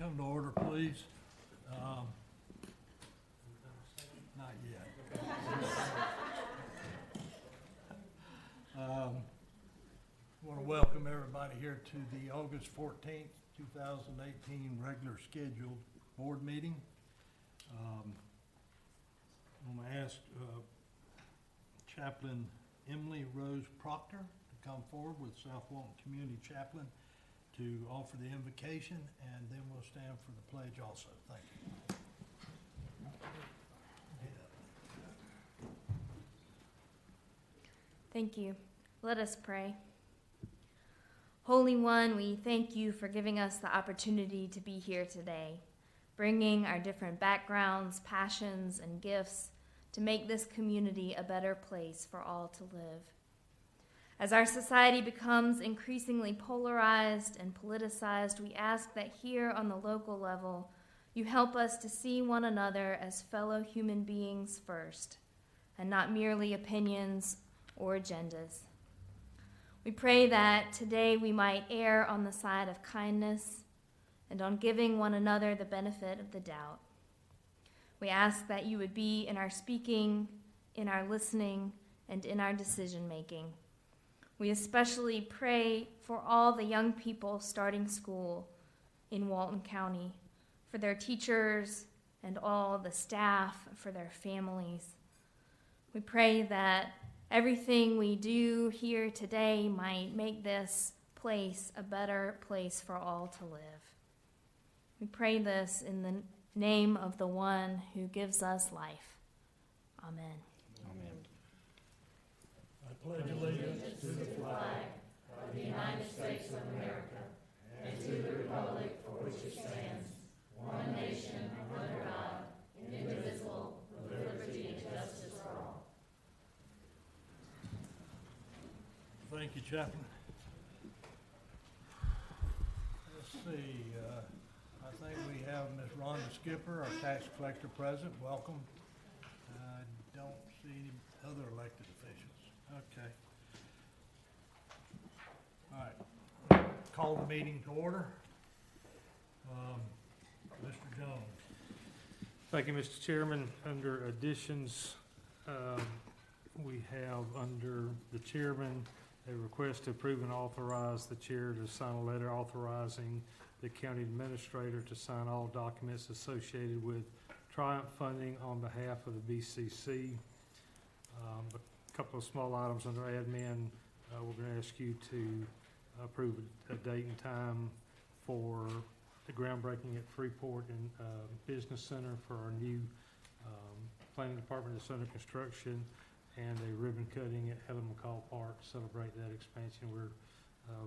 come to order, please. Not yet. I want to welcome everybody here to the August 14th, 2018 regular scheduled board meeting. I'm going to ask Chaplain Emily Rose Proctor to come forward with South Walton Community Chaplain to offer the invocation, and then we'll stand for the pledge also. Thank you. Thank you. Let us pray. Holy One, we thank you for giving us the opportunity to be here today, bringing our different backgrounds, passions, and gifts to make this community a better place for all to live. As our society becomes increasingly polarized and politicized, we ask that here on the local level, you help us to see one another as fellow human beings first, and not merely opinions or agendas. We pray that today we might err on the side of kindness and on giving one another the benefit of the doubt. We ask that you would be in our speaking, in our listening, and in our decision-making. We especially pray for all the young people starting school in Walton County, for their teachers and all the staff, for their families. We pray that everything we do here today might make this place a better place for all to live. We pray this in the name of the one who gives us life. Amen. Amen. I pledge allegiance to the flag of the United States of America and to the republic for which it stands, one nation under God, indivisible, with liberty and justice for all. Thank you, Chaplain. Let's see. I think we have Ms. Rhonda Skipper, our tax collector, present. Welcome. I don't see any other elected officials. Okay. All right. Call the meeting to order. Mr. Jones. Thank you, Mr. Chairman. Under additions, we have under the chairman a request to approve and authorize the chair to sign a letter authorizing the county administrator to sign all documents associated with Triumph funding on behalf of the BCC. A couple of small items under admin. We're going to ask you to approve a date and time for the groundbreaking at Freeport and Business Center for our new planning department that's under construction, and a ribbon cutting at Helen McCall Park to celebrate that expansion. We're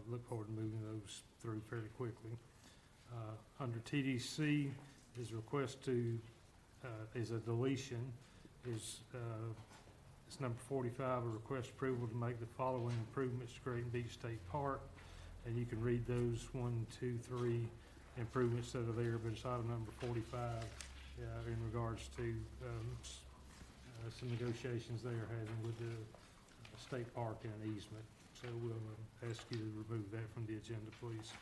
look forward to moving those through fairly quickly. Under TDC is a request to is a deletion is it's number 45, a request approval to make the following improvements to Great Beach State Park, and you can read those 1, 2, 3 improvements that are there, but it's item number 45 in regards to some negotiations they are having with the state park and an easement. So we'll ask you to remove that from the agenda, please.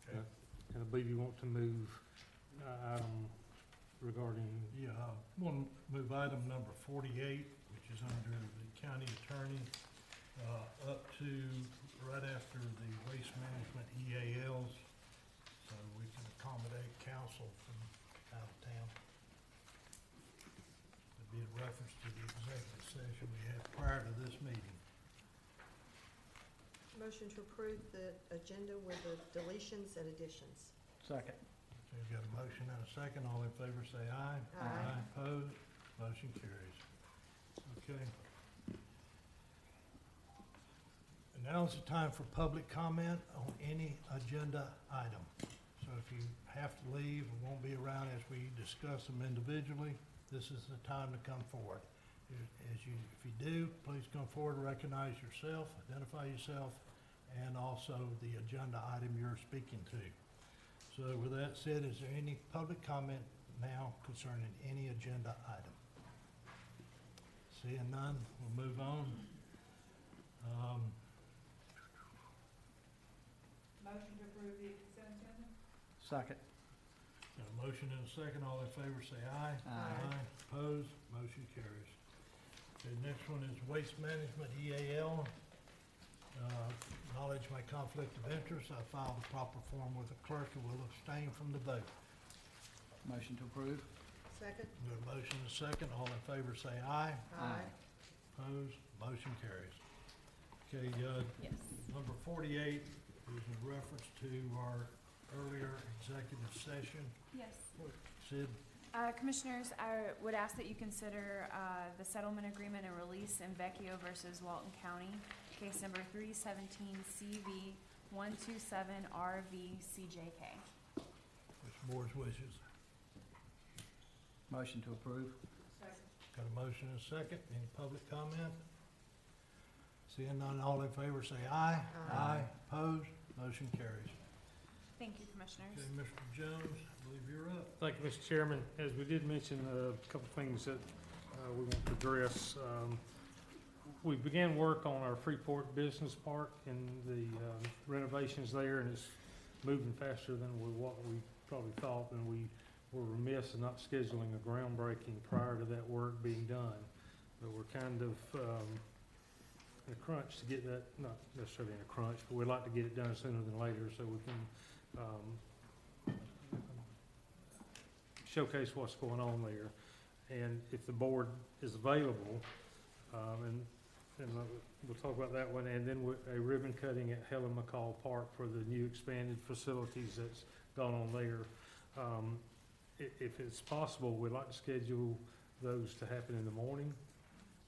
Okay. And I believe you want to move item regarding... Yeah, we'll move item number 48, which is under the county attorney, up to right after the waste management EALs, so we can accommodate council from out of town. Be a reference to the executive session we had prior to this meeting. Motion to approve the agenda with the deletions and additions. Second. So we've got a motion and a second. All in favor say aye. Aye. Opposed? Motion carries. Okay. And now is the time for public comment on any agenda item. So if you have to leave and won't be around as we discuss them individually, this is the time to come forward. If you do, please come forward and recognize yourself, identify yourself, and also the agenda item you're speaking to. So with that said, is there any public comment now concerning any agenda item? Seeing none, we'll move on. Motion to approve the consent agenda? Second. Got a motion and a second. All in favor say aye. Aye. Opposed? Motion carries. Okay, next one is Waste Management, EAL. Acknowledge my conflict of interest. I filed the proper form with the clerk and will abstain from the vote. Motion to approve. Second? Got a motion and a second. All in favor say aye. Aye. Opposed? Motion carries. Okay, Yes. number 48 is in reference to our earlier executive session. Yes. Sid? Commissioners, I would ask that you consider the settlement agreement and release in Vecchio versus Walton County, case number 317 CV 127 RV CJK. What's the board's wishes? Motion to approve. Got a motion and a second. Any public comment? Seeing none, all in favor say aye. Aye. Opposed? Motion carries. Thank you, Commissioners. Okay, Mr. Jones, I believe you're up. Thank you, Mr. Chairman. As we did mention, a couple of things that we want to address. We began work on our Freeport Business Park and the renovations there, and it's moving faster than what we probably thought, and we were remiss in not scheduling a groundbreaking prior to that work being done. But we're kind of in a crunch to get that, not necessarily in a crunch, but we'd like to get it done sooner than later so we can showcase what's going on there. And if the board is available, and we'll talk about that one, and then a ribbon cutting at Helen McCall Park for the new expanded facilities that's gone on there. If it's possible, we'd like to schedule those to happen in the morning,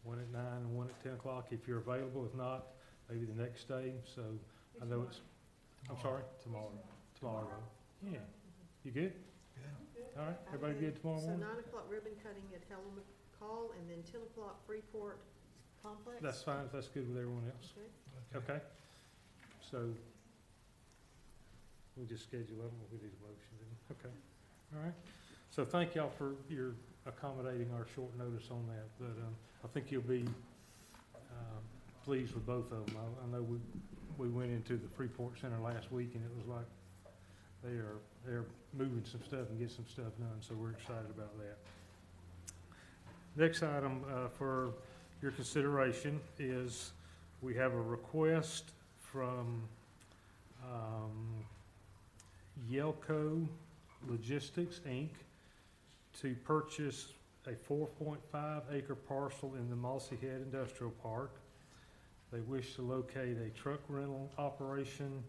one at 9 and one at 10 o'clock, if you're available. If not, maybe the next day. So I know it's, I'm sorry, tomorrow. Yeah. You good? Yeah. All right, everybody good tomorrow So morning? 9 o'clock ribbon cutting at Helen McCall, and then 10 o'clock Freeport Complex? That's fine, if that's good with everyone else. Okay. Okay, so we'll just schedule them, we need a motion, okay, all right. So thank y'all for your accommodating our short notice on that, but I think you'll be pleased with both of them. I know we went into the Freeport Center last week, and it was like they're moving some stuff and get some stuff done, so we're excited about that. Next item for your consideration is we have a request from Yelco Logistics, Inc. to purchase a 4.5 acre parcel in the Mossy Head Industrial Park. They wish to locate a truck rental operation,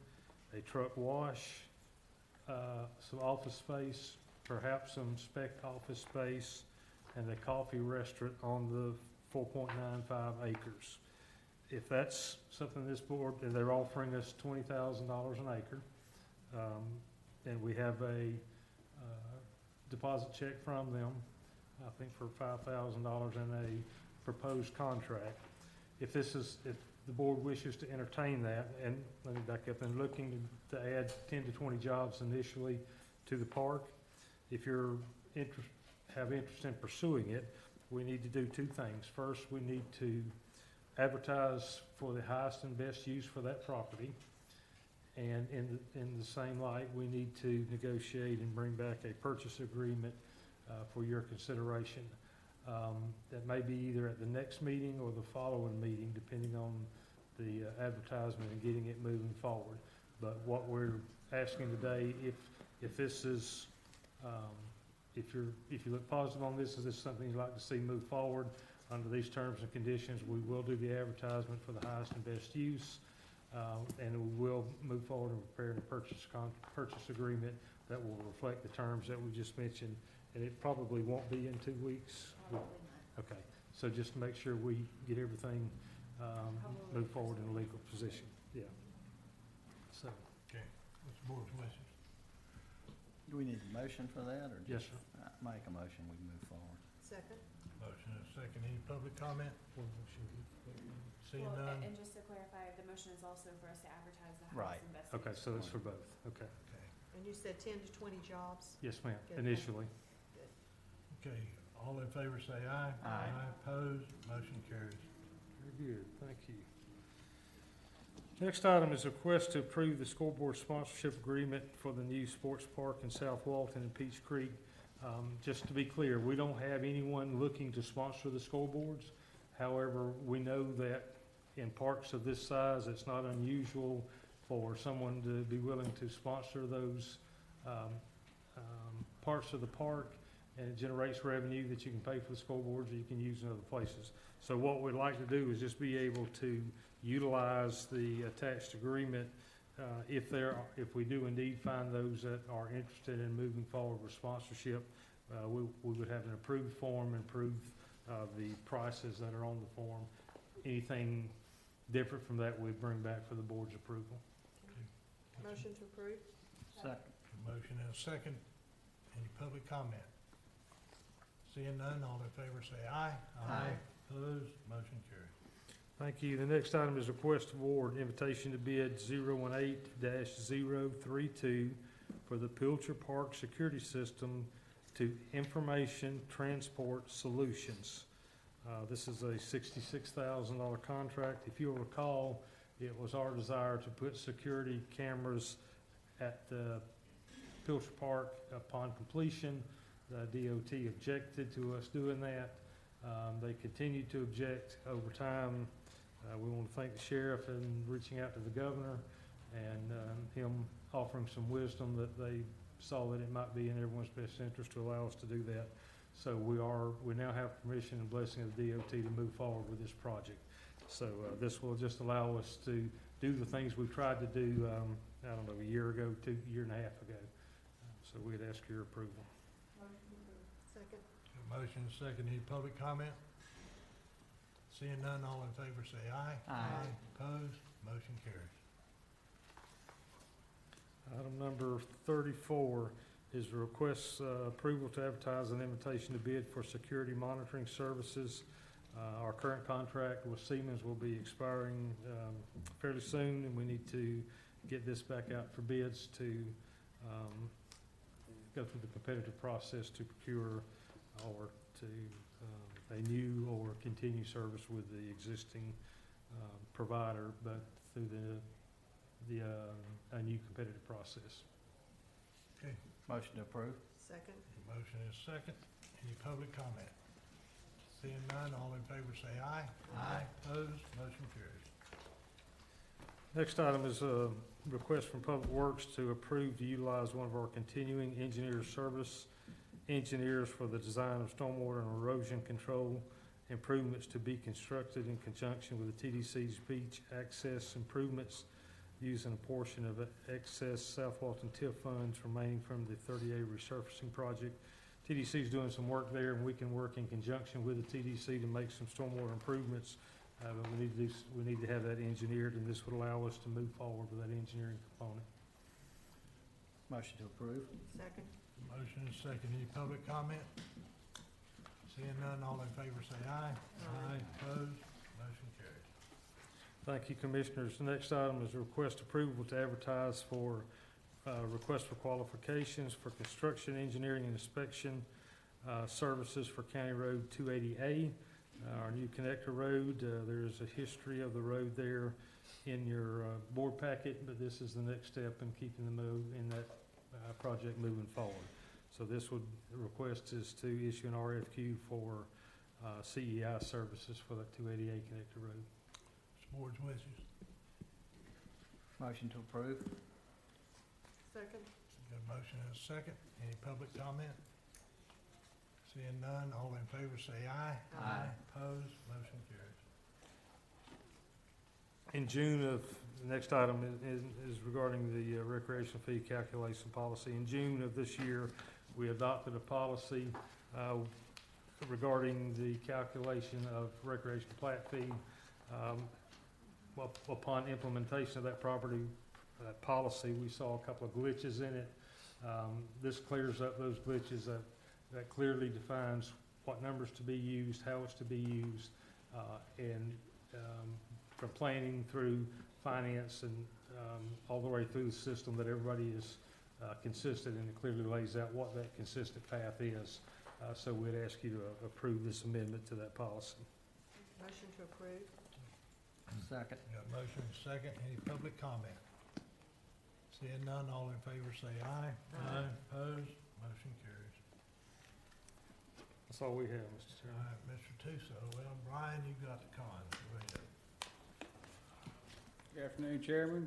a truck wash, some office space, perhaps some spec office space, and a coffee restaurant on the 4.95 acres. If that's something this board, and they're offering us $20,000 an acre, and we have a deposit check from them, I think for $5,000 in a proposed contract. If the board wishes to entertain that, and let me back up, and looking to add 10 to 20 jobs initially to the park, if you're have interest in pursuing it, we need to do two things. First, we need to advertise for the highest and best use for that property. And in the same light, we need to negotiate and bring back a purchase agreement for your consideration. That may be either at the next meeting or the following meeting, depending on the advertisement and getting it moving forward. But what we're asking today, if this is, if you look positive on this, is this something you'd like to see move forward under these terms and conditions, we will do the advertisement for the highest and best use. And we will move forward and prepare a purchase agreement that will reflect the terms that we just mentioned. And it probably won't be in 2 weeks. Okay, so just to make sure we get everything move forward in a legal position. Yeah. So, Okay, what's the board's wishes? Do we need a motion for that, or yes, just? sir. Make a motion, we can move forward. Second? Motion and a second. Any public comment? Seeing Well, none? and just to clarify, the motion is also for us to advertise the Right. highest and best. Okay, use. so it's for both. Okay. Okay. And you said 10 to 20 jobs? Yes, ma'am, Good. initially. Okay, all in favor say aye. Aye. Opposed? Motion carries. Very good, thank you. Next item is a request to approve the scoreboard sponsorship agreement for the new sports park in South Walton and Peach Creek. Just to be clear, we don't have anyone looking to sponsor the scoreboards. However, we know that in parks of this size, it's not unusual for someone to be willing to sponsor those parts of the park, and it generates revenue that you can pay for the scoreboards or you can use in other places. So what we'd like to do is just be able to utilize the attached agreement if we do indeed find those that are interested in moving forward with sponsorship. We would have an approved form, the prices that are on the form. Anything different from that, we'd bring back for the board's approval. Motion to approve? Second. A motion and a second. Any public comment? Seeing none, all in favor say aye. Aye. Opposed, motion carries. Thank you. The next item is request award invitation to bid 018-032 for the Pilcher Park Security System to Information Transport Solutions. This is a $66,000 contract. If you'll recall, it was our desire to put security cameras at the Pilcher Park upon completion. The DOT objected to us doing that. They continued to object over time. We want to thank the sheriff and reaching out to the governor and him offering some wisdom that they saw that it might be in everyone's best interest to allow us to do that. So we now have permission and blessing of the DOT to move forward with this project. So this will just allow us to do the things we tried to do, I don't know, a year ago, year and a half ago. So we'd ask your approval. Second? A motion and a second. Any public comment? Seeing none, all in favor say aye. Aye. Opposed, motion carries. Item number 34 is a request approval to advertise an invitation to bid for security monitoring services. Our current contract with Siemens will be expiring fairly soon, and we need to get this back out for bids to go through the competitive process to procure or to a new or continue service with the existing provider, but through a new competitive process. Motion to approve. Second? A motion and a second. Any public comment? Seeing none, all in favor say aye. Aye. Opposed, motion carries. Next item is a request from Public Works to approve to utilize one of our continuing engineer service engineers for the design of stormwater and erosion control improvements to be constructed in conjunction with the TDC's beach access improvements using a portion of excess South Walton TIF funds remaining from the 30A resurfacing project. TDC is doing some work there, and we can work in conjunction with the TDC to make some stormwater improvements. But we need to have that engineered, and this would allow us to move forward with that engineering component. Motion to approve. Second? Motion and a second. Any public comment? Seeing none, all in favor say aye. Aye. Opposed, motion carries. Thank you, Commissioners. The next item is a request approval to advertise for request for qualifications for construction, engineering, and inspection services for County Road 280A, our new connector road. There's a history of the road there in your board packet, but this is the next step in keeping that project moving forward. So the request is to issue an RFQ for CEI services for that 280A connector road. Board's wishes. Motion to approve. Second? Got a motion and a second. Any public comment? Seeing none, all in favor say aye. Aye. Opposed, motion carries. In June the next item is regarding the recreation fee calculation policy. In June of this year, we adopted a policy regarding the calculation of recreation plat fee. Well, upon implementation of that policy, we saw a couple of glitches in it. This clears up those glitches. That clearly defines what numbers to be used, how it's to be used, and from planning through finance and all the way through the system, that everybody is consistent, and it clearly lays out what that consistent path is. So we'd ask you to approve this amendment to that policy. Motion to approve? Second. Got a motion and a second. Any public comment? Seeing none, all in favor say aye. Aye. Opposed? Motion carries. That's all we have, Mr. All Chairman. right, Mr. Tuso. Well, Brian, you got the con. Go ahead. Good afternoon, Chairman,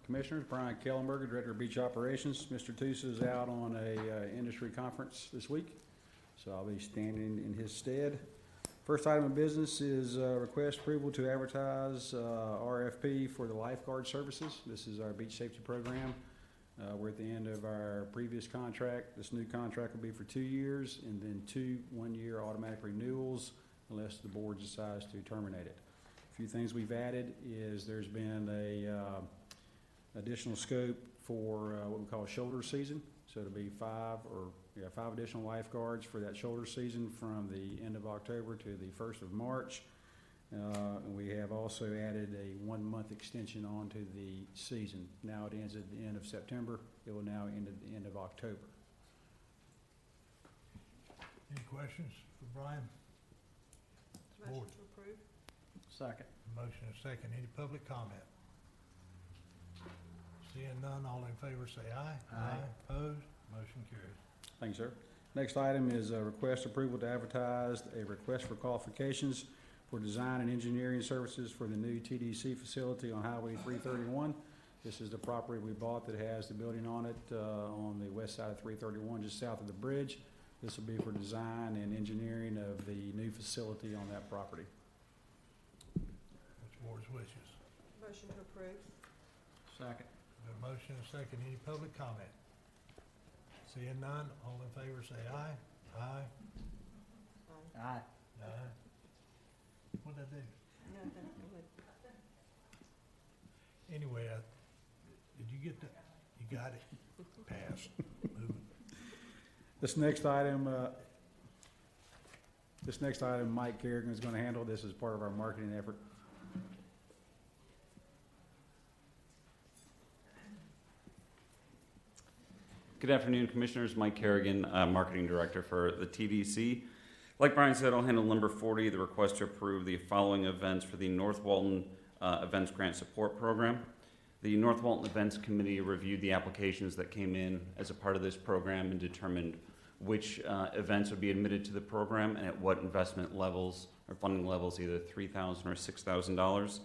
Commissioners. Brian Kellenberger, Director of Beach Operations. Mr. Tusa is out on a industry conference this week, so I'll be standing in his stead. First item of business is request approval to advertise RFP for the lifeguard services. This is our beach safety program. We're at the end of our previous contract. This new contract will be for 2 years and then 2 one-year automatic renewals unless the board decides to terminate it. A few things we've added is there's been a additional scope for what we call shoulder season. So it'll be 5 additional lifeguards for that shoulder season from the end of October to the 1st of March. And we have also added a 1-month extension onto the season. Now it ends at the end of September. It will now end at the end of October. Any questions for Brian? Motion Board. to approve. Second. Motion and a second. Any public comment? Seeing none, all in favor say aye. Aye. Opposed? Motion carries. Thank you, sir. Next item is a request approval to advertise a request for qualifications for design and engineering services for the new TDC facility on Highway 331. This is the property we bought that has the building on it on the west side of 331, just south of the bridge. This will be for design and engineering of the new facility on that property. What's the board's wishes? Motion to approve. Second. Got a motion and a second. Any public comment? Seeing none, all in favor say aye. Aye. Aye. Aye. Aye. What'd I do? Nothing. Go ahead. Anyway, did you get that? You got it? Passed. Moving. This next item, Mike Kerrigan is going to handle. This is part of our marketing effort. Good afternoon, Commissioners. Mike Kerrigan, Marketing Director for the TDC. Like Brian said, I'll handle number 40, the request to approve the following events for the North Walton Events Grant Support Program. The North Walton Events Committee reviewed the applications that came in as a part of this program and determined which events would be admitted to the program and at what investment levels or funding levels, either $3,000 or $6,000.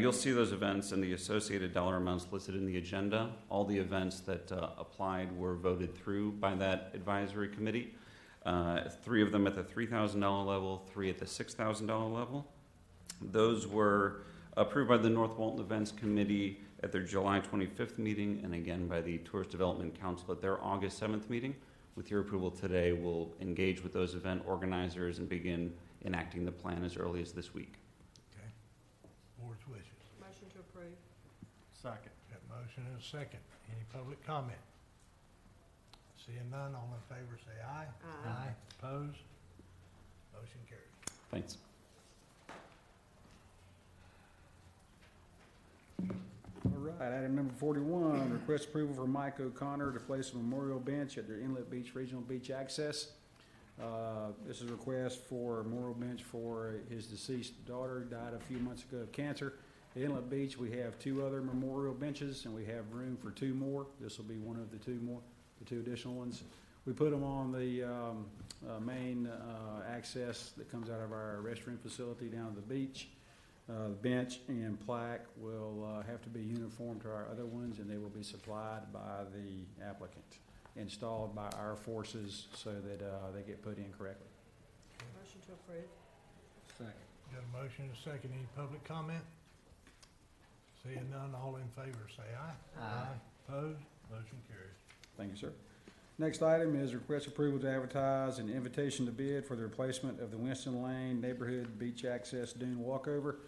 You'll see those events and the associated dollar amounts listed in the agenda. All the events that applied were voted through by that advisory committee. 3 of them at the $3,000 level, 3 at the $6,000 level. Those were approved by the North Walton Events Committee at their July 25th meeting and again by the Tourist Development Council at their August 7th meeting. With your approval today, we'll engage with those event organizers and begin enacting the plan as early as this week. Okay. Board's wishes. Motion to approve. Second. Got a motion and a second. Any public comment? Seeing none, all in favor say aye. Aye. Opposed? Motion carries. Thanks. All right, item number 41, request approval for Mike O'Connor to place a memorial bench at their Inlet Beach Regional Beach Access. This is a request for a memorial bench for his deceased daughter, died a few months ago of cancer. At Inlet Beach, we have 2 other memorial benches, and we have room for 2 more. This will be one of the 2 additional ones. We put them on the main access that comes out of our restroom facility down to the beach. The bench and plaque will have to be uniform to our other ones, and they will be supplied by the applicant, installed by our forces so that they get put in correctly. Motion to approve. Second. Got a motion and a second. Any public comment? Seeing none, all in favor say aye. Aye. Opposed? Motion carries. Thank you, sir. Next item is request approval to advertise an invitation to bid for the replacement of the Winston Lane Neighborhood Beach Access Dune Walkover.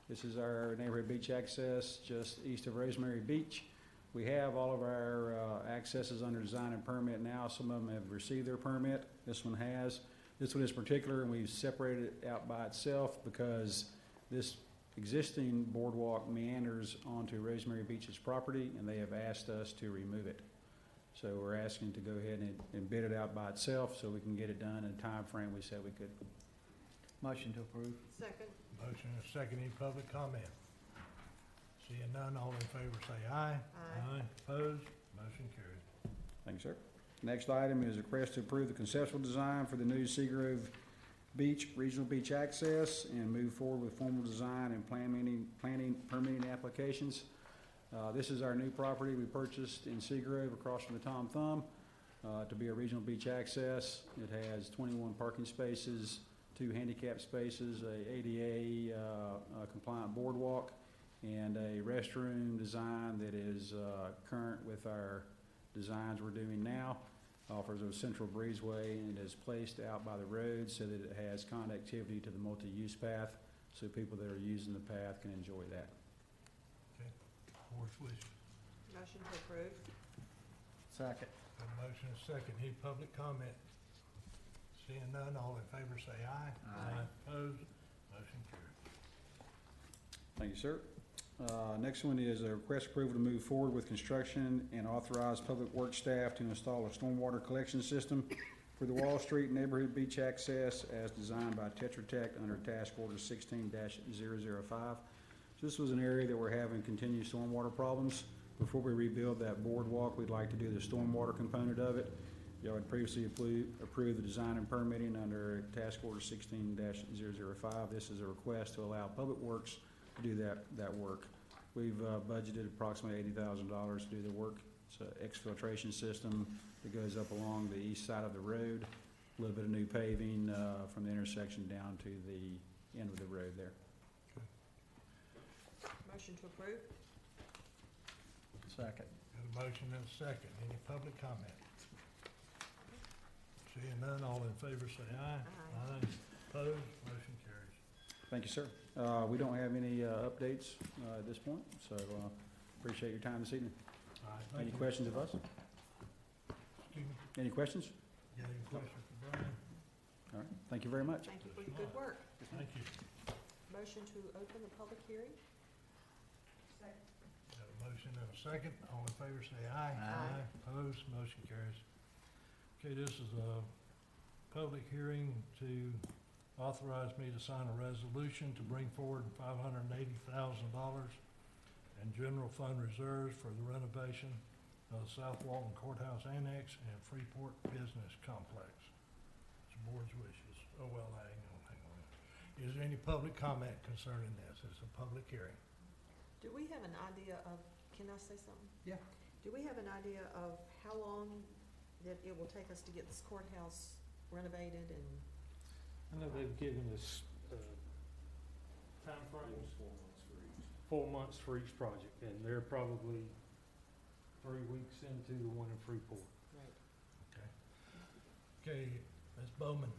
This is our neighborhood beach access just east of Rosemary Beach. We have all of our accesses under design and permit now. Some of them have received their permit. This one has. This one is particular, and we've separated it out by itself because this existing boardwalk meanders onto Rosemary Beach's property, and they have asked us to remove it. So we're asking to go ahead and bid it out by itself so we can get it done in the time frame we said we could. Motion to approve. Second. Motion and a second, any public comment? Seeing none, all in favor say aye. Aye. Opposed? Motion carries. Thank you, sir. Next item is a request to approve the conceptual design for the new Seagrove Beach Regional Beach Access and move forward with formal design and planning permitting applications. This is our new property we purchased in Seagrove across from the Tom Thumb to be a regional beach access. It has 21 parking spaces, 2 handicap spaces, a ADA compliant boardwalk, and a restroom design that is current with our designs we're doing now. Offers a central breezeway and is placed out by the road so that it has connectivity to the multi-use path, so people that are using the path can enjoy that. Board's wishes. Motion to approve. Second. Got a motion and a second, any public comment? Seeing none, all in favor say aye. Aye. Opposed? Motion carries. Thank you, sir. Next one is a request approval to move forward with construction and authorize public works staff to install a stormwater collection system for the Wall Street neighborhood beach access as designed by Tetra Tech under Task Order 16-005. So this was an area that we're having continued stormwater problems. Before we rebuild that boardwalk, we'd like to do the stormwater component of it. Y'all had previously approved the design and permitting under Task Order 16-005. This is a request to allow Public Works to do that work. We've budgeted approximately $80,000 to do the work. It's an exfiltration system that goes up along the east side of the road, a little bit of new paving from the intersection down to the end of the road there. Motion to approve. Second. Got a motion and a second, any public comment? Seeing none, all in favor say aye. Aye. Opposed? Motion carries. Thank you, sir. We don't have any updates at this point, so appreciate your time this evening. All right, Any thank you. questions of us? Excuse me, Any questions? got any questions for Brian? All right, thank you very much. Thank you for your good work. Thank you. Motion to open the public hearing. Got a motion and a second, all in favor say aye. Aye. Opposed? Motion carries. Okay, this is a public hearing to authorize me to sign a resolution to bring forward $580,000 in general fund reserves for the renovation of the South Walton Courthouse Annex and Freeport Business Complex. It's the board's wishes. Oh, well, hang on. Is there any public comment concerning this? It's a public hearing. Do we have an idea of, can I say something? Yeah. Do we have an idea of how long that it will take us to get this courthouse renovated and? I know they've given us timeframes. 4 months for each project, and they're probably 3 weeks into the one in Freeport. Right. Okay, Ms. Bowman.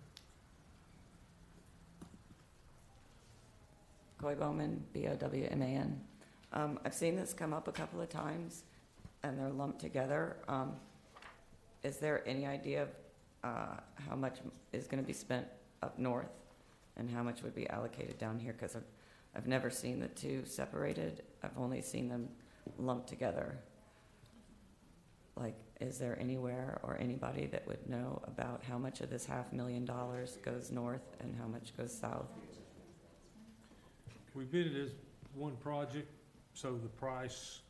Coy Bowman, B-O-W-M-A-N. I've seen this come up a couple of times, and they're lumped together. Is there any idea of how much is going to be spent up north, and how much would be allocated down here? Because I've never seen the two separated. I've only seen them lumped together. Like, is there anywhere or anybody that would know about how much of this $500,000 goes north and how much goes south? We bid it as one project, so the price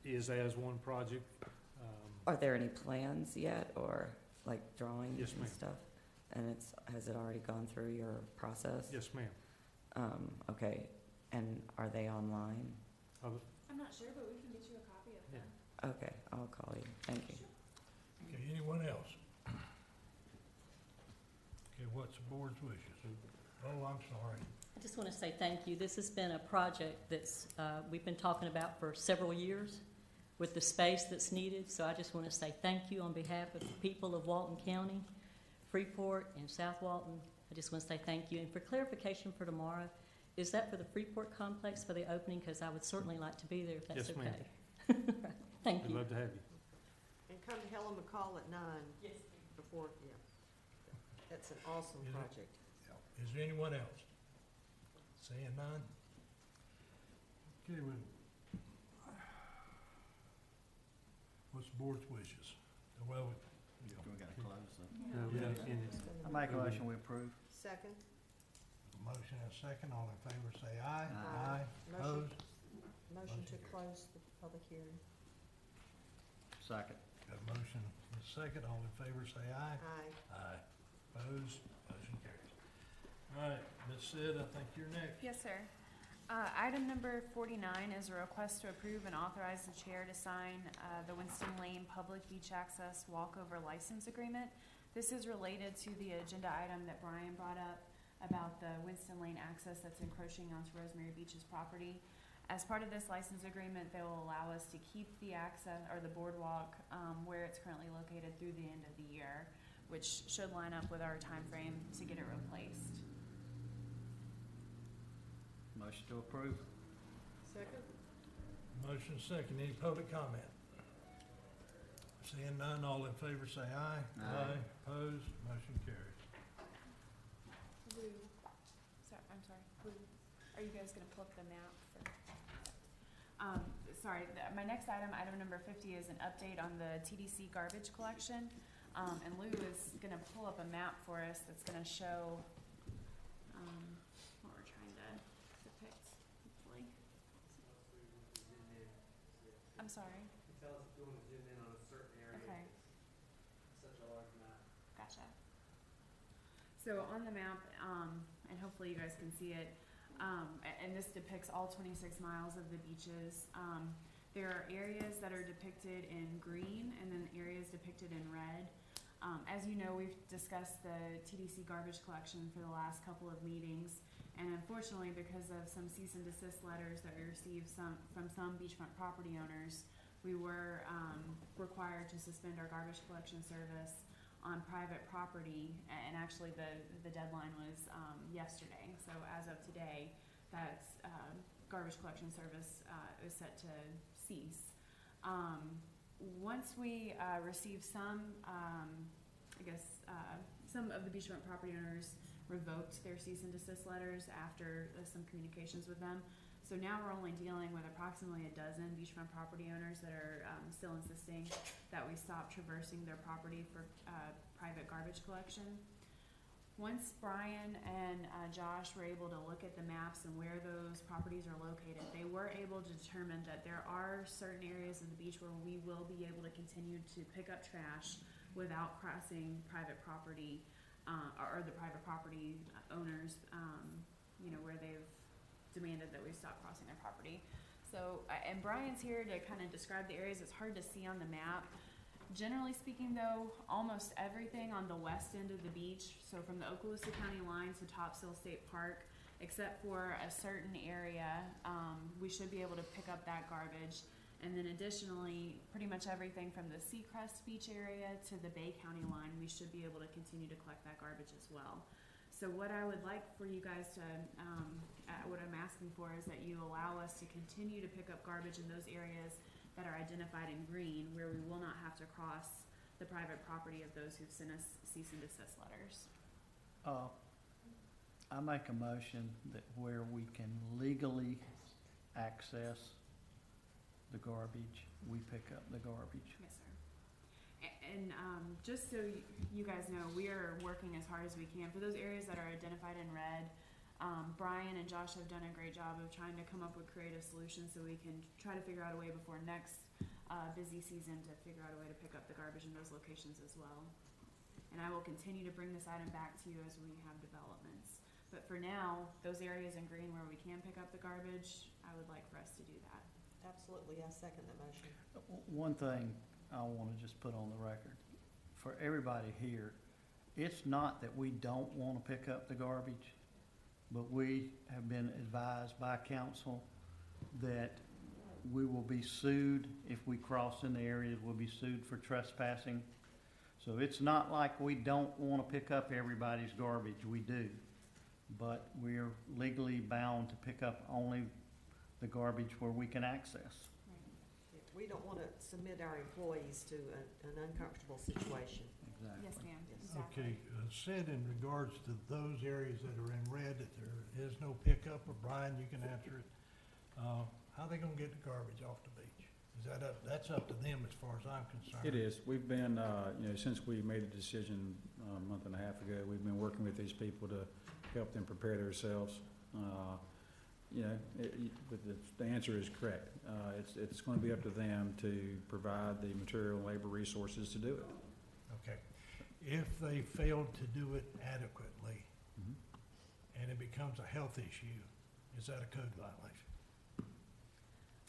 is as one project. Are there any plans yet, or like drawings Yes, and ma'am. stuff? And has it already gone through your process? Yes, ma'am. Okay, and are they online? I'm not sure, but we can get you a copy of them. Okay, I'll call you. Thank you. Okay, anyone else? Okay, what's the board's wishes? Oh, I'm sorry. I just want to say thank you. This has been a project that's, we've been talking about for several years with the space that's needed. So I just want to say thank you on behalf of the people of Walton County, Freeport, and South Walton. I just want to say thank you. And for clarification for tomorrow, is that for the Freeport complex for the opening? Because I would certainly like to be there if that's Yes, okay. ma'am. Thank We'd you. love to have you. And come to Helen McCall at 9 Yes. before, yeah. That's an awesome Is it? project. Is there anyone else? Saying none? Okay, what's the board's wishes? Well, We gotta close them. No, we don't- and I make a motion we approve. Second. Motion and a second, all in favor say aye. Aye. Opposed? Motion to close the public hearing. Second. Got a motion and a second, all in favor say aye. Aye. Aye. Opposed? Motion carries. All right, Ms. Sid, I think you're next. Yes, sir. Item number 49 is a request to approve and authorize the chair to sign the Winston Lane Public Beach Access Walkover License Agreement. This is related to the agenda item that Brian brought up about the Winston Lane access that's encroaching onto Rosemary Beach's property. As part of this license agreement, they will allow us to keep the access, or the boardwalk, where it's currently located through the end of the year, which should line up with our time frame to get it replaced. Motion to approve. Second? Motion second, any public comment? Seeing none, all in favor say aye. Aye. Opposed? Motion carries. Lou, I'm sorry, Lou, are you guys gonna pull up the map for? My next item, item number 50, is an update on the TDC garbage collection. And Lou is gonna pull up a map for us that's gonna show, what we're trying to depict, hopefully. I'm sorry. Tell us if you want to zoom in on a certain area. Okay. It's such a large map. Gotcha. So on the map, and hopefully you guys can see it, and this depicts all 26 miles of the beaches. There are areas that are depicted in green and then areas depicted in red. As you know, we've discussed the TDC garbage collection for the last couple of meetings, and unfortunately, because of some cease and desist letters that we received from some beachfront property owners, we were required to suspend our garbage collection service on private property, and actually the deadline was yesterday. So as of today, that garbage collection service is set to cease. Once we receive some, some of the beachfront property owners revoked their cease and desist letters after some communications with them. So now we're only dealing with approximately a dozen beachfront property owners that are still insisting that we stop traversing their property for private garbage collection. Once Brian and Josh were able to look at the maps and where those properties are located, they were able to determine that there are certain areas of the beach where we will be able to continue to pick up trash without crossing private property, or the private property owners, where they've demanded that we stop crossing their property. So, and Brian's here to kind of describe the areas. It's hard to see on the map. Generally speaking, though, almost everything on the west end of the beach, so from the Okaloosa County line to Topsail State Park, except for a certain area, we should be able to pick up that garbage. And then additionally, pretty much everything from the Seacrest Beach area to the Bay County line, we should be able to continue to collect that garbage as well. So what I would like for you guys to, what I'm asking for is that you allow us to continue to pick up garbage in those areas that are identified in green, where we will not have to cross the private property of those who've sent us cease and desist letters. I make a motion that where we can legally access the garbage, we pick up the garbage. Yes, sir. And just so you guys know, we are working as hard as we can for those areas that are identified in red. Brian and Josh have done a great job of trying to come up with creative solutions so we can try to figure out a way before next busy season to figure out a way to pick up the garbage in those locations as well. And I will continue to bring this item back to you as we have developments. But for now, those areas in green where we can pick up the garbage, I would like for us to do that. Absolutely, I second the motion. One thing I want to just put on the record, for everybody here, it's not that we don't want to pick up the garbage, but we have been advised by council that we will be sued if we cross in the area, we'll be sued for trespassing. So it's not like we don't want to pick up everybody's garbage, we do. But we're legally bound to pick up only the garbage where we can access. We don't want to submit our employees to an uncomfortable situation. Exactly. Yes, ma'am. Yes. Exactly. Okay, Sid, in regards to those areas that are in red, that there is no pickup, or Brian, you can answer it. How are they gonna get the garbage off the beach? Is that up, that's up to them as far as I'm concerned. It is. We've been, since we made the decision a month and a half ago, we've been working with these people to help them prepare themselves. But the answer is correct. It's going to be up to them to provide the material and labor resources to do it. Okay. If they fail to do it adequately and it becomes a health issue, is that a code violation?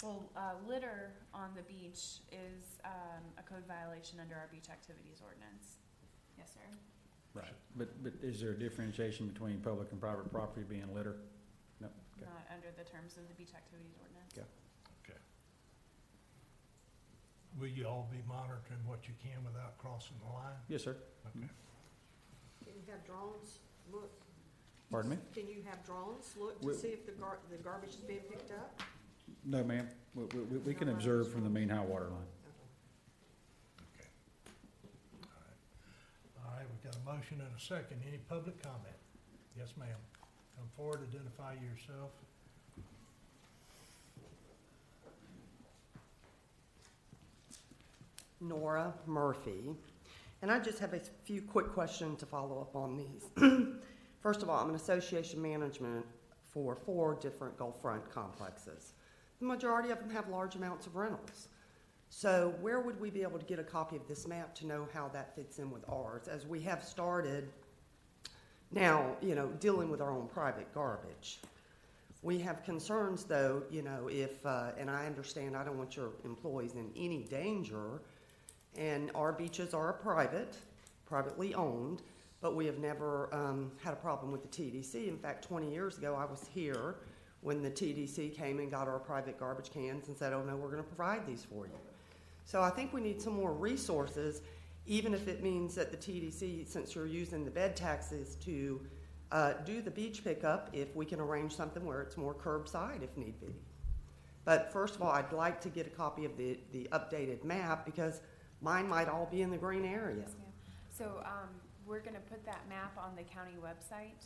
Well, litter on the beach is a code violation under our beach activities ordinance. Yes, sir. Right. But is there a differentiation between public and private property being litter? No? Okay. Not under the terms of the beach activities ordinance. Okay. Okay. Will you all be monitoring what you can without crossing the line? Yes, sir. Okay. Can you have drones look? Pardon me? Can you have drones look to We- see if the garbage is being picked up? No, ma'am. We can observe from the main high water line. Okay. All right, we've got a motion and a second. Any public comment? Yes, ma'am. Come forward, identify yourself. Nora Murphy, and I just have a few quick questions to follow up on these. First of all, I'm an association management for 4 different Gulf Front complexes. The majority of them have large amounts of rentals. So where would we be able to get a copy of this map to know how that fits in with ours, as we have started now, dealing with our own private garbage? We have concerns, though, if, and I understand I don't want your employees in any danger, and our beaches are privately owned, but we have never had a problem with the TDC. In fact, 20 years ago, I was here when the TDC came and got our private garbage cans and said, oh no, we're going to provide these for you. So I think we need some more resources, even if it means that the TDC, since you're using the bed taxes to do the beach pickup, if we can arrange something where it's more curbside if need be. But first of all, I'd like to get a copy of the updated map, because mine might all be in the green area. Yes, ma'am. So we're going to put that map on the county website.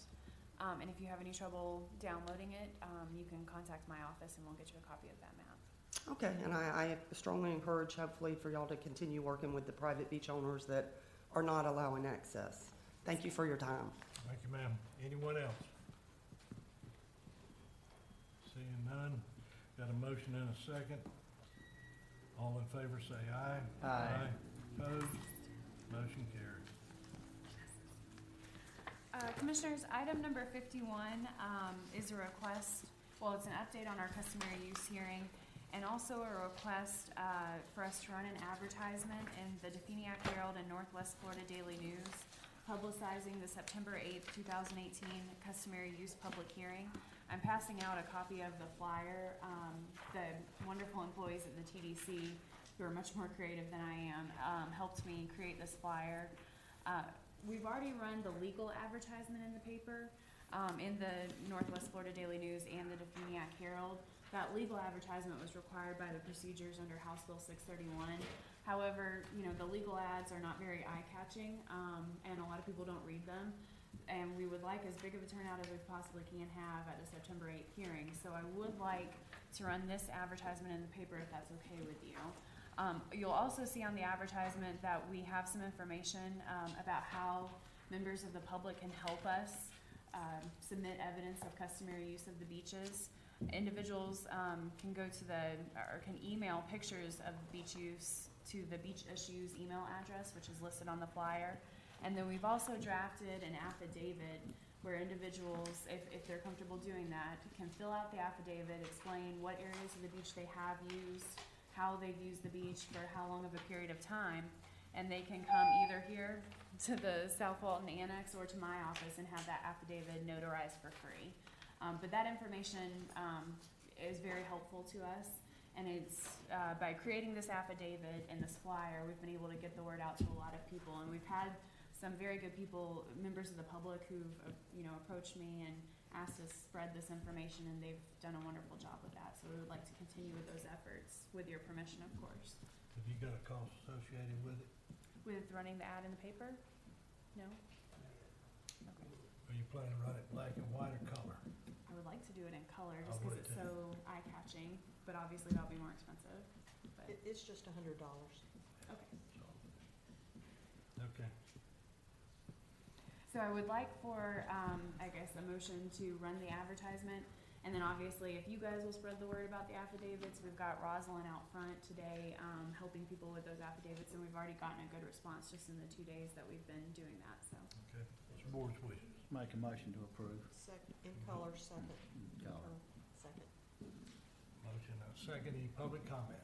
And if you have any trouble downloading it, you can contact my office and we'll get you a copy of that map. Okay, and I strongly encourage, hopefully, for y'all to continue working with the private beach owners that are not allowing access. Thank you for your time. Thank you, ma'am. Anyone else? Seeing none, got a motion and a second. All in favor say aye. Aye. Opposed? Motion carried. Commissioners, item number 51 is a request, it's an update on our customary use hearing, and also a request for us to run an advertisement in the Defeniak Herald and Northwest Florida Daily News, publicizing the September 8th, 2018 customary use public hearing. I'm passing out a copy of the flyer. The wonderful employees at the TDC, who are much more creative than I am, helped me create this flyer. We've already run the legal advertisement in the paper, in the Northwest Florida Daily News and the Defeniak Herald. That legal advertisement was required by the procedures under House Bill 631. However, the legal ads are not very eye-catching, and a lot of people don't read them. And we would like as big of a turnout as we possibly can have at the September 8th hearing. So I would like to run this advertisement in the paper if that's okay with you. You'll also see on the advertisement that we have some information about how members of the public can help us submit evidence of customary use of the beaches. Individuals can go to can email pictures of beach use to the Beach Issues email address, which is listed on the flyer. And then we've also drafted an affidavit where individuals, if they're comfortable doing that, can fill out the affidavit, explain what areas of the beach they have used, how they've used the beach for how long of a period of time, and they can come either here to the South Walton Annex or to my office and have that affidavit notarized for free. But that information is very helpful to us, and it's by creating this affidavit and this flyer, we've been able to get the word out to a lot of people, and we've had some very good people, members of the public, who've approached me and asked us to spread this information, and they've done a wonderful job with that. So we would like to continue with those efforts, with your permission, of course. Have you got a cost associated with it? With running the ad in the paper? No? Okay. Are you planning to run it black and white or color? I would like to do it in color, I just because would it's too. so eye-catching, but obviously that'll be more expensive. But It's just $100. Okay. So I would like for, I guess, a motion to run the advertisement. And then obviously, if you guys will spread the word about the affidavits, we've got Rosalind out front today, helping people with those affidavits, and we've already gotten a good response just in the 2 days that we've been doing that, so. Okay. What's the board's wishes? Make a motion to approve. Second, in color, second. Color. Second. Motion and a second. Any public comment?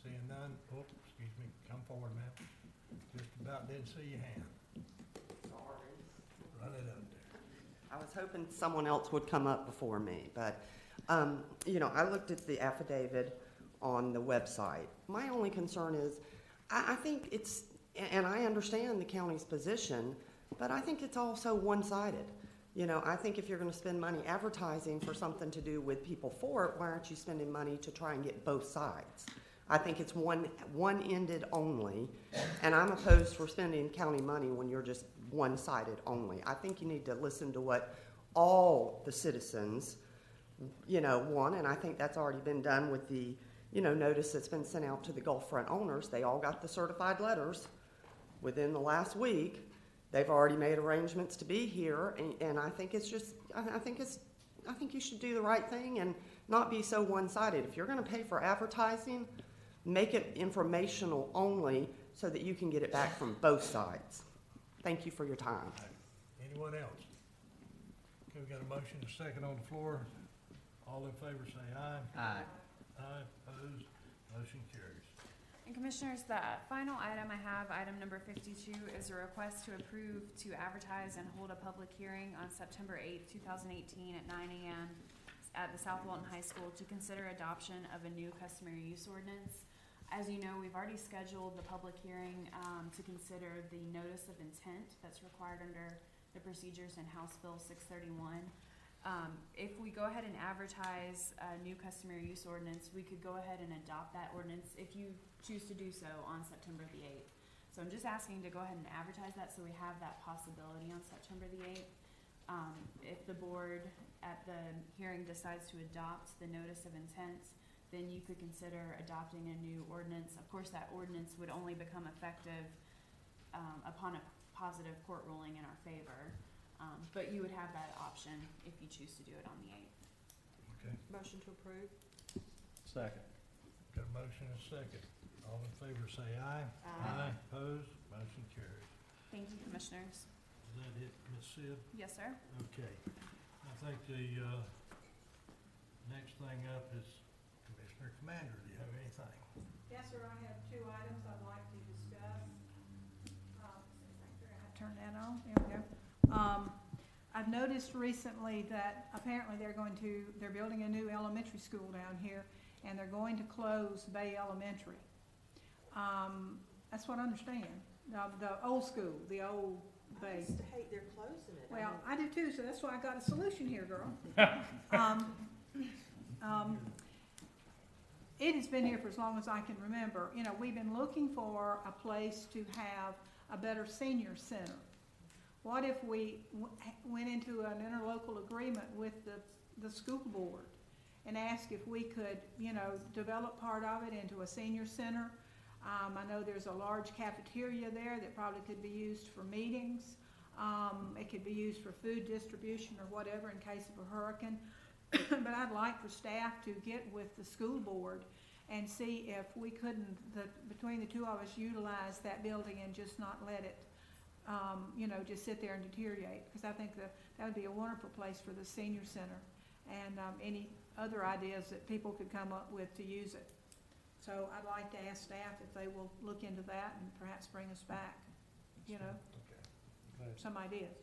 Seeing none, oh, excuse me, come forward, ma'am. Just about didn't see your hand. Sorry. Run it up there. I was hoping someone else would come up before me, but, I looked at the affidavit on the website. My only concern is, I think it's, and I understand the county's position, but I think it's also one-sided. I think if you're gonna spend money advertising for something to do with people for it, why aren't you spending money to try and get both sides? I think it's one-ended only, and I'm opposed for spending county money when you're just one-sided only. I think you need to listen to what all the citizens, want, and I think that's already been done with the, notice that's been sent out to the Gulffront owners. They all got the certified letters within the last week. They've already made arrangements to be here, and I think it's just, I think you should do the right thing and not be so one-sided. If you're gonna pay for advertising, make it informational only so that you can get it back from both sides. Thank you for your time. Anyone else? Okay, we got a motion and a second on the floor. All in favor say aye. Aye. Aye, opposed, motion carries. And Commissioners, the final item I have, item number 52, is a request to approve to advertise and hold a public hearing on September 8th, 2018 at 9 a.m. at the South Walton High School to consider adoption of a new customary use ordinance. As you know, we've already scheduled the public hearing to consider the notice of intent that's required under the procedures in House Bill 631. If we go ahead and advertise a new customary use ordinance, we could go ahead and adopt that ordinance if you choose to do so on September the 8th. So I'm just asking to go ahead and advertise that so we have that possibility on September the 8th. If the board at the hearing decides to adopt the notice of intent, then you could consider adopting a new ordinance. Of course, that ordinance would only become effective upon a positive court ruling in our favor. But you would have that option if you choose to do it on the 8th. Okay, Motion to approve? Second. got a motion and a second. All in favor say aye. Aye. Opposed, motion carries. Thank you, Commissioners. Is that it, Ms. Sid? Yes, sir. Okay. I think the, next thing up is Commissioner Commander. Do you have anything? Yes, sir, I have 2 items I'd like to discuss. Turn that on, there we go. I've noticed recently that apparently they're building a new elementary school down here, and they're going to close Bay Elementary. That's what I understand, the old school, the old I Bay. used to hate they're closing it. Well, I do too, so that's why I got a solution here, girl. It has been here for as long as I can remember. We've been looking for a place to have a better senior center. What if we went into an interlocal agreement with the school board and asked if we could, develop part of it into a senior center? I know there's a large cafeteria there that probably could be used for meetings. It could be used for food distribution or whatever in case of a hurricane. But I'd like for staff to get with the school board and see if we couldn't, between the two of us, utilize that building and just not let it, just sit there and deteriorate. Because I think that would be a wonderful place for the senior center, and any other ideas that people could come up with to use it. So I'd like to ask staff if they will look into that and perhaps bring us back, Okay. some ideas.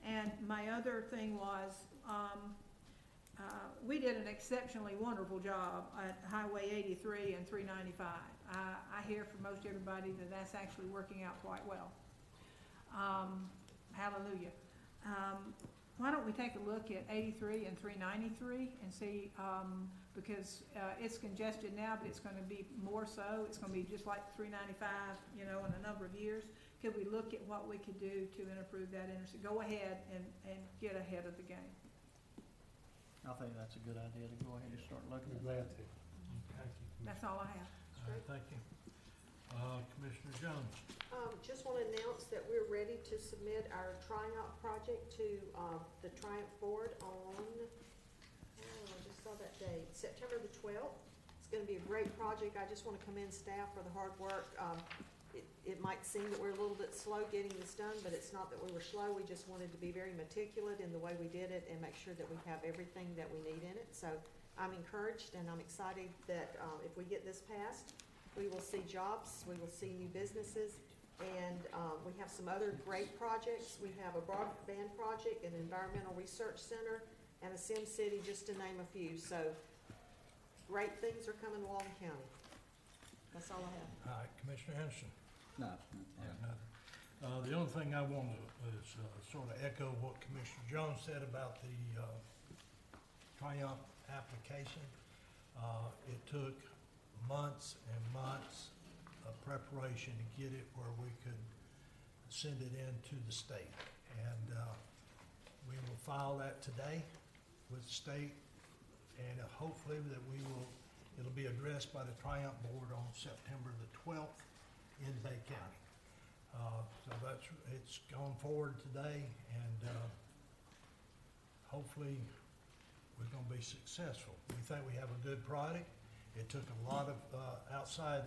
And my other thing was, we did an exceptionally wonderful job at Highway 83 and 395. I hear from most everybody that that's actually working out quite well. Hallelujah. Why don't we take a look at 83 and 393 and see, because it's congested now, but it's going to be more so. It's going to be just like 395, in a number of years. Could we look at what we could do to improve that intersection? Go ahead and get ahead of the game. I think that's a good idea to go ahead and start looking at Glad that. to. Thank you, That's all I have. All right, thank you. Commissioner Jones. Just want to announce that we're ready to submit our Triumph project to the Triumph Board on, I just saw that date, September the 12th. It's going to be a great project. I just want to commend staff for the hard work. It might seem that we're a little bit slow getting this done, but it's not that we were slow. We just wanted to be very meticulous in the way we did it and make sure that we have everything that we need in it. So I'm encouraged and I'm excited that if we get this passed, we will see jobs, we will see new businesses, and we have some other great projects. We have a broadband project, an environmental research center, and a Sim City, just to name a few. So great things are coming to Walton County. That's all I have. All right, Commissioner Anderson. No. The only thing I want to is sort of echo what Commissioner Jones said about the Triumph application. It took months and months of preparation to get it where we could send it in to the state. And we will file that today with the state, and hopefully that it'll be addressed by the Triumph Board on September the 12th in Bay County. So it's gone forward today, and hopefully we're going to be successful. We think we have a good product. It took a lot of outside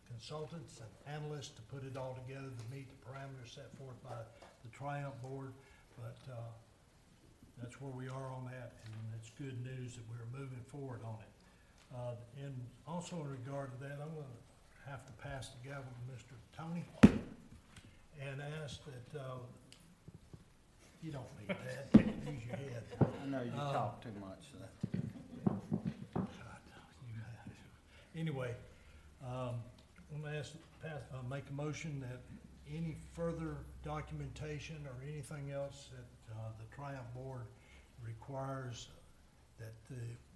consultants and analysts to put it all together to meet the parameters set forth by the Triumph Board, but that's where we are on that, and it's good news that we're moving forward on it. And also in regard to that, I'm going to have to pass the gavel to Mr. Tony and ask that, you don't need that, use your head. I know you talk too much, so. Anyway, I'm going to make a motion that any further documentation or anything else that the Triumph Board requires that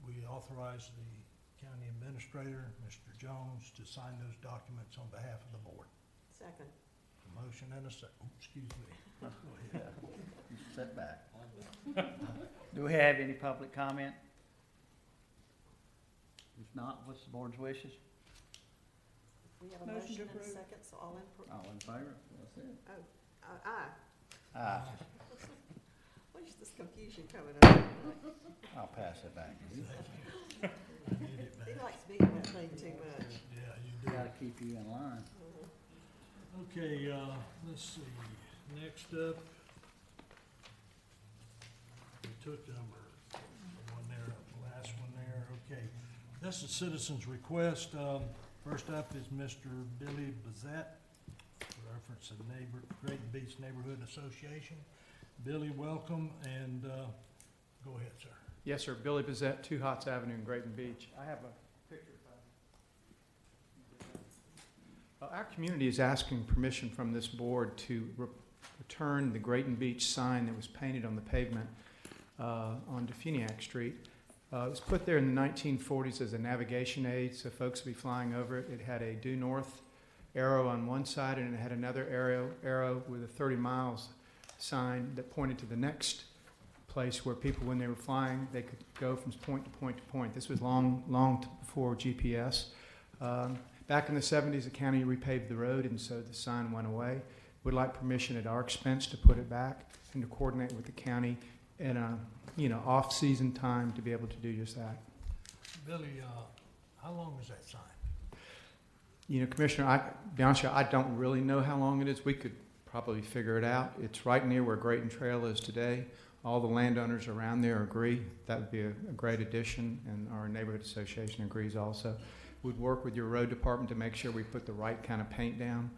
we authorize the county administrator, Mr. Jones, to sign those documents on behalf of the board. Second. A motion and a second. Excuse me. Go ahead. You sit back. Do we have any public comment? If not, what's the board's wishes? We have a motion and a second, so all in. All in favor? That's it. Aye. Aye. Where's this confusion coming up? I'll pass it back. I need it He back. likes beating that thing too much. Yeah, you do. Gotta keep you in line. Okay, let's see, next up, we took number one there, the last one there, okay. This is citizens' request. First up is Mr. Billy Bazette, reference to Great Beach Neighborhood Association. Billy, welcome, and go ahead, sir. Yes, sir. Billy Bazette, 2 Hots Avenue in Grayton Beach. I have a picture. Our community is asking permission from this board to return the Grayton Beach sign that was painted on the pavement on Defuniak Street. It was put there in the 1940s as a navigation aid, so folks would be flying over it. It had a due north arrow on one side, and it had another arrow with a 30 miles sign that pointed to the next place where people, when they were flying, they could go from point to point to point. This was long before GPS. Back in the 70s, the county repaved the road, and so the sign went away. We'd like permission at our expense to put it back and to coordinate with the county in a off-season time to be able to do just that. Billy, how long is that sign? Commissioner, to be honest with you, I don't really know how long it is. We could probably figure it out. It's right near where Grayton Trail is today. All the landowners around there agree that would be a great addition, and our neighborhood association agrees also. We'd work with your road department to make sure we put the right kind of paint down,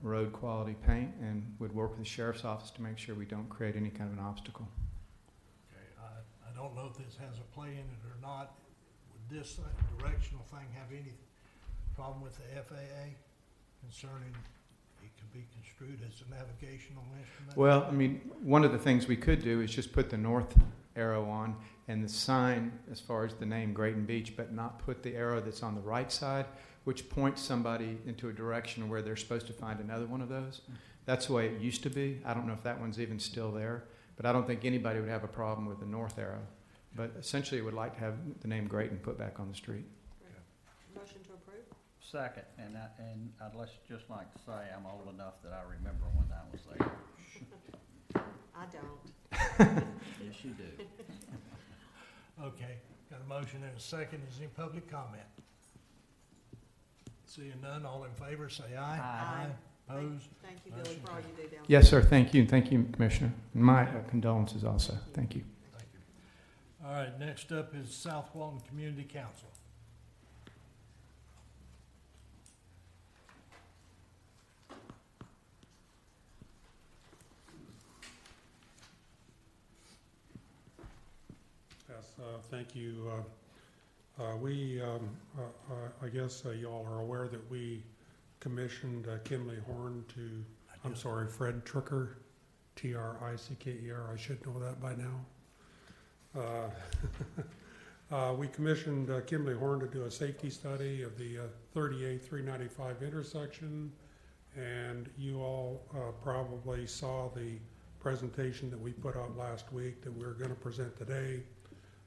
road quality paint, and would work with the sheriff's office to make sure we don't create any kind of an obstacle. Okay, I don't know if this has a play in it or not. Would this directional thing have any problem with the FAA concerning it could be construed as a navigational instrument? Well, one of the things we could do is just put the north arrow on and the sign as far as the name Grayton Beach, but not put the arrow that's on the right side, which points somebody into a direction where they're supposed to find another one of those. That's the way it used to be. I don't know if that one's even still there, but I don't think anybody would have a problem with the north arrow. But essentially, would like to have the name Grayton put back on the street. Second, and I'd just like to say I'm old enough that I remember when I was there. I don't. Yes, you do. Okay, got a motion and a second. Is there any public comment? Seeing none, all in favor, say aye. Aye. Opposed? Thank you, Billy, for all you do down there. Yes, sir, thank you, and thank you, Commissioner. And my condolences also. Thank you. Thank you. All right, next up is South Walton Community Council. Yes, thank you. I guess y'all are aware that we commissioned Kimley Horn to, Fred Tricker, Tricker. I should know that by now. We commissioned Kimley Horn to do a safety study of the 38-395 intersection, and you all probably saw the presentation that we put out last week that we're going to present today.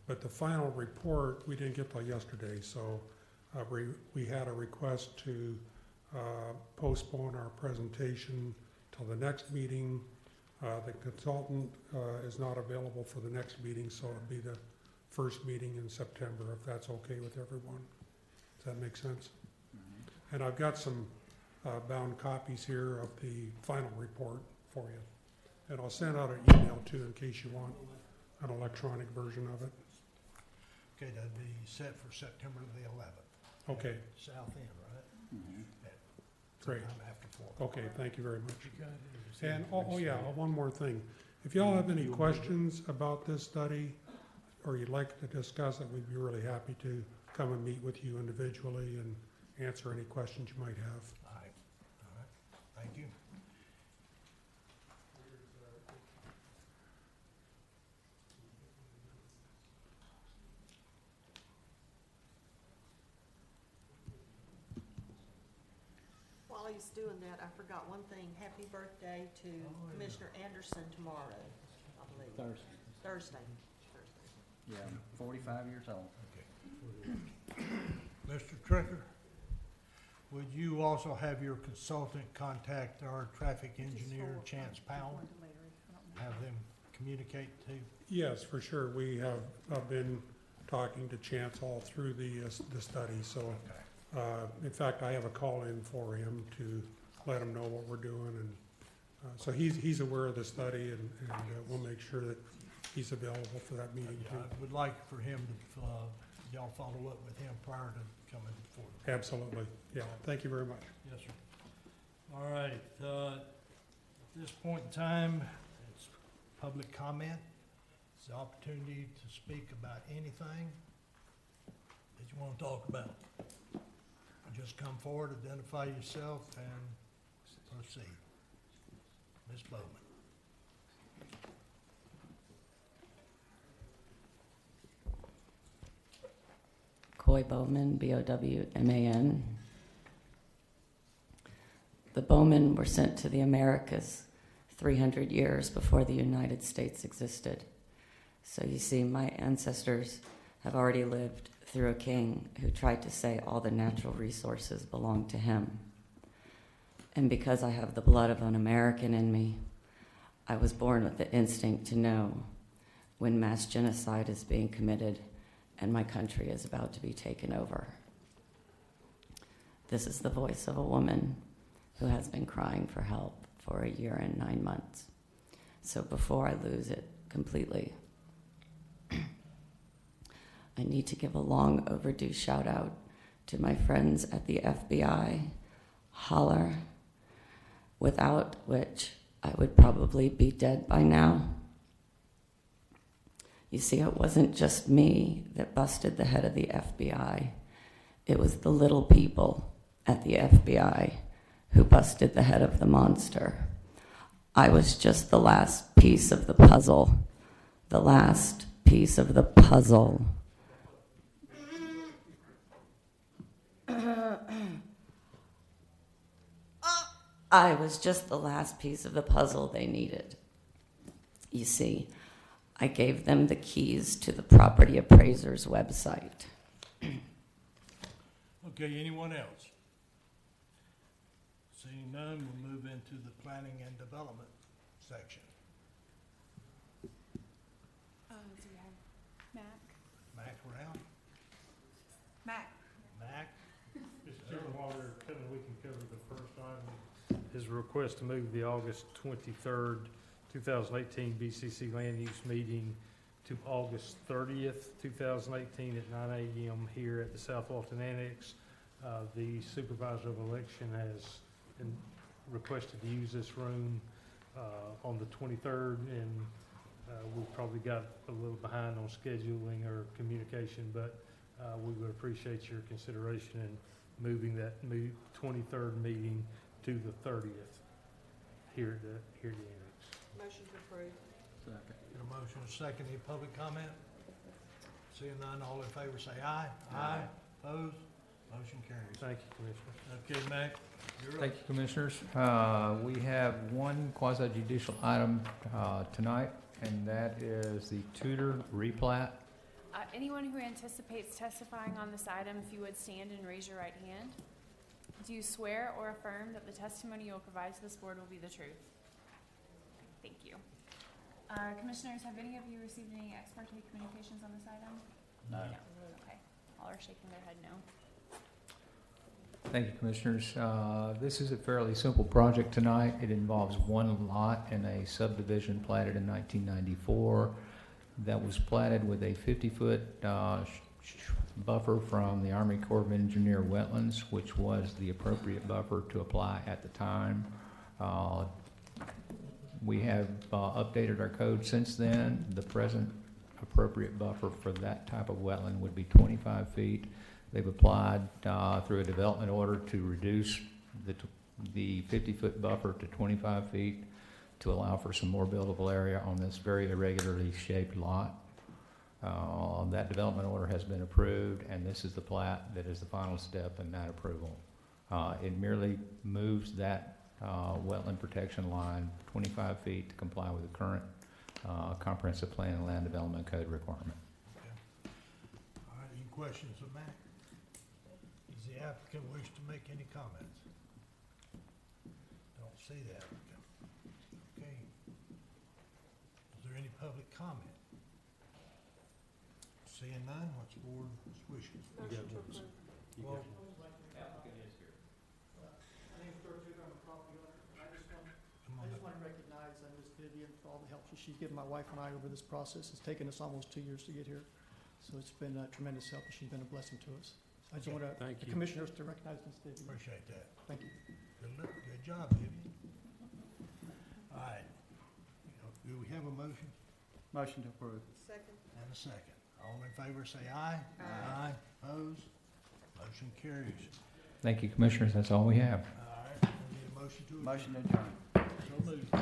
But the final report, we didn't get till yesterday, so we had a request to postpone our presentation till the next meeting. The consultant is not available for the next meeting, so it'll be the first meeting in September, if that's okay with everyone. Does that make sense? Mm-hmm. And I've got some bound copies here of the final report for you. And I'll send out an email too in case you want an electronic version of it. Okay, that'd be set for September the 11th. Okay. South End, right? Mm-hmm. Great. Sometime after 4. Okay, thank you very much. And, yeah, one more thing. If y'all have any questions about this study, or you'd like to discuss it, we'd be really happy to come and meet with you individually and answer any questions you might have. All right, thank you. While he's doing that, I forgot one thing. Happy birthday to Commissioner Anderson tomorrow, I believe. Thursday. Yeah, 45 years old. Okay. Mr. Tricker, would you also have your consultant contact our traffic engineer, Chance Powell? Have them communicate to? Yes, for sure. We have been talking to Chance all through the study, so. Okay. In fact, I have a call in for him to let him know what we're doing, and so he's aware of the study, and we'll make sure that he's available for that meeting too. I would like for him to, y'all follow up with him prior to coming forward. Absolutely. Yeah. Thank you very much. Yes, sir. All right. At this point in time, it's public comment. It's the opportunity to speak about anything that you want to talk about. Just come forward, identify yourself, and proceed. Ms. Bowman. Coy Bowman, B-O-W-M-A-N. The Bowman were sent to the Americas 300 years before the United States existed. So you see, my ancestors have already lived through a king who tried to say all the natural resources belonged to him. And because I have the blood of an American in me, I was born with the instinct to know when mass genocide is being committed and my country is about to be taken over. This is the voice of a woman who has been crying for help for 1 year and 9 months. So before I lose it completely, I need to give a long overdue shout out to my friends at the FBI, Holler, without which I would probably be dead by now. You see, it wasn't just me that busted the head of the FBI. It was the little people at the FBI who busted the head of the monster. I was just the last piece of the puzzle. The last piece of the puzzle. I was just the last piece of the puzzle they needed. You see, I gave them the keys to the property appraiser's website. Okay, anyone else? Seeing none, we'll move into the planning and development section. Do we have Mac? Mac around? Mac, Mac? Mr. Chairman, while we're coming, we can cover the first item. His request to move the August 23rd, 2018 BCC Land Use Meeting to August 30th, 2018 at 9 a.m. here at the South Walton Annex. The supervisor of election has been requested to use this room on the 23rd, and we've probably got a little behind on scheduling or communication, but we would appreciate your consideration in moving that 23rd meeting to the 30th here at the annex. Motion to approve. Second. Got a motion and a second. Any public comment? Seeing none, all in favor say aye. Aye. Opposed? Motion carries. Thank you, Commissioner. Okay, Mac, you're up. Thank you, Commissioners. We have one quasi judicial item tonight, and that is the Tudor replat. Anyone who anticipates testifying on this item, if you would stand and raise your right hand. Do you swear or affirm that the testimony you will provide to this board will be the truth? Thank you. Commissioners, have any of you received any ex parte communications on this item? No. Okay. All are shaking their head no. Thank you, Commissioners. This is a fairly simple project tonight. It involves one lot in a subdivision platted in 1994 that was platted with a 50-foot buffer from the Army Corps of Engineer wetlands, which was the appropriate buffer to apply at the time. We have updated our code since then. The present appropriate buffer for that type of wetland would be 25 feet. They've applied through a development order to reduce the 50-foot buffer to 25 feet to allow for some more buildable area on this very irregularly shaped lot. That development order has been approved, and this is the plat that is the final step in that approval. It merely moves that wetland protection line 25 feet to comply with the current comprehensive plan and land development code requirement. Okay. All right, any questions of Mac? Does the applicant wish to make any comments? Don't see that. Okay. Is there any public comment? Seeing none, what's the board's wishes? Motion to approve. Well, I just want to recognize Ms. Vivian for all the help she's given my wife and I over this process. It's taken us almost 2 years to get here. So it's been a tremendous help, and she's been a blessing to us. I just want the commissioners to recognize Ms. Vivian. appreciate that. Thank you. Good job, Vivian. All right. Do we have a motion Motion to approve. Second. and a second? All in favor say aye. Aye. Opposed? Motion carries. Thank you, Commissioners. That's all we have. All right, we need a motion to adjourn. Motion to adjourn. So moved.